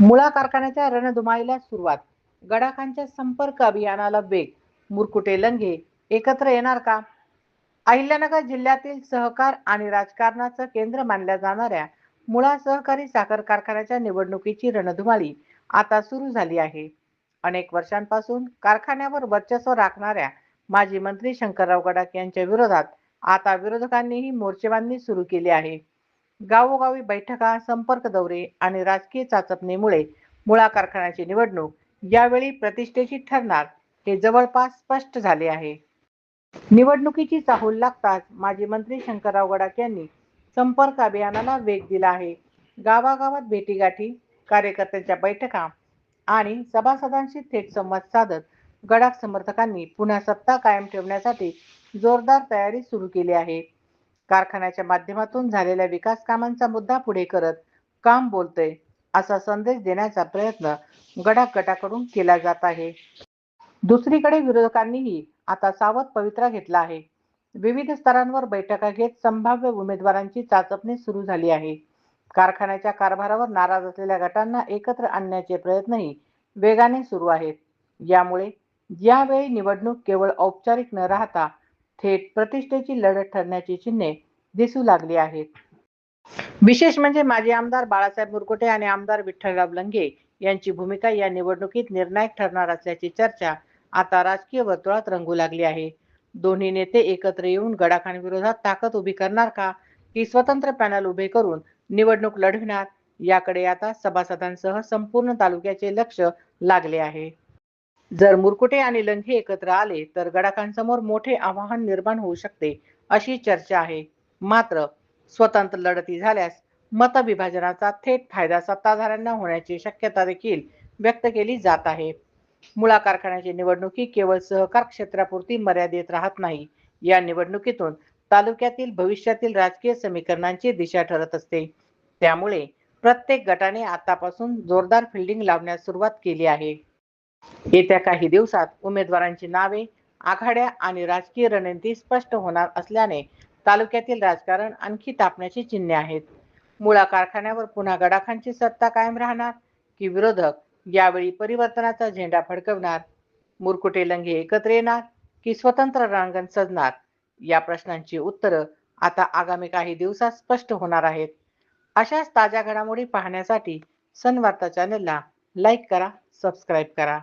मुळा कारखान्याच्या रणधुमाळीला सुरुवात, गडाखांच्या संपर्क अभियानाला वेग, मुरकुटे लंघे एकत्र येणार का? अहिल्यानगर जिल्ह्यातील सहकार आणि राजकारणाचं केंद्र मानल्या जाणाऱ्या मुळा सहकारी साखर कारखान्याच्या निवडणुकीची रणधुमाळी आता सुरू झाली आहे. अनेक वर्षांपासून कारखान्यावर वर्चस्व राखणाऱ्या माजी मंत्री शंकरराव गडाख यांच्या विरोधात आता विरोधकांनीही मोर्चेबांधणी सुरू केली आहे. गावोगावी बैठका, संपर्क दौरे आणि राजकीय चाचपणीमुळे मुळा कारखान्याची निवडणूक यावेळी प्रतिष्ठेची ठरणार हे जवळपास स्पष्ट झाले आहे. निवडणुकीची चाहूल लागताच माजी मंत्री शंकरराव गडाख यांनी संपर्क अभियानाला वेग दिला आहे. गावागावात भेटीगाठी, कार्यकर्त्यांच्या बैठका आणि सभासदांशी थेट संवाद साधत गडाख समर्थकांनी पुन्हा सत्ता कायम ठेवण्यासाठी जोरदार तयारी सुरू केली आहे. कारखान्याच्या माध्यमातून झालेल्या विकास कामांचा मुद्दा पुढे करत काम बोलतंय असा संदेश देण्याचा प्रयत्न गडाख गटाकडून केला जात आहे. दुसरीकडे विरोधकांनीही आता सावध पवित्रा घेतला आहे. विविध स्तरांवर बैठका घेत संभाव्य उमेदवारांची चाचपणी सुरू झाली आहे. कारखान्याच्या कारभारावर नाराज असलेल्या गटांना एकत्र आणण्याचे प्रयत्नही वेगाने सुरू आहेत. यामुळे यावेळी निवडणूक केवळ औपचारिक न राहता थेट प्रतिष्ठेची लढत ठरण्याची चिन्हे दिसू लागली आहेत. विशेष म्हणजे माजी आमदार बाळासाहेब मुरकुटे आणि आमदार विठ्ठलराव लंघे यांची भूमिका या निवडणुकीत निर्णायक ठरणार असल्याची चर्चा आता राजकीय वर्तुळात रंगू लागली आहे. दोन्ही नेते एकत्र येऊन गडाखांविरोधात ताकद उभी करणार का, की स्वतंत्र पॅनल उभे करून निवडणूक लढविणार, याकडे आता सभासदांसह संपूर्ण तालुक्याचे लक्ष लागले आहे. जर मुरकुटे आणि लंघे एकत्र आले तर गडाखांसमोर मोठे आव्हान निर्माण होऊ शकते अशी चर्चा आहे. मात्र स्वतंत्र लढती झाल्यास मतविभाजनाचा थेट फायदा सत्ताधाऱ्यांना होण्याची शक्यता देखील व्यक्त केली जात आहे. मुळा कारखान्याची निवडणुकी केवळ सहकार क्षेत्रापुरती मर्यादित राहत नाही. या निवडणुकीतून तालुक्यातील भविष्यातील राजकीय समीकरणांची दिशा ठरत असते. त्यामुळे प्रत्येक गटाने आतापासून जोरदार फिल्डिंग लावण्यास सुरुवात केली आहे. येत्या काही दिवसात उमेदवारांची नावे, आघाड्या आणि राजकीय रणनीती स्पष्ट होणार असल्याने तालुक्यातील राजकारण आणखी तापण्याची चिन्हे आहेत. मुळा कारखान्यावर पुन्हा गडाखांची सत्ता कायम राहणार, की विरोधक यावेळी परिवर्तनाचा झेंडा फडकवणार? मुरकुटे लंघे एकत्र येणार, की स्वतंत्र रणांगण सजणार? या प्रश्नांची उत्तरं आता आगामी काही दिवसात स्पष्ट होणार आहेत. अशाच ताज्या घडामोडी पाहण्यासाठी सन वार्ता चॅनलला लाईक करा, सबस्क्राईब करा.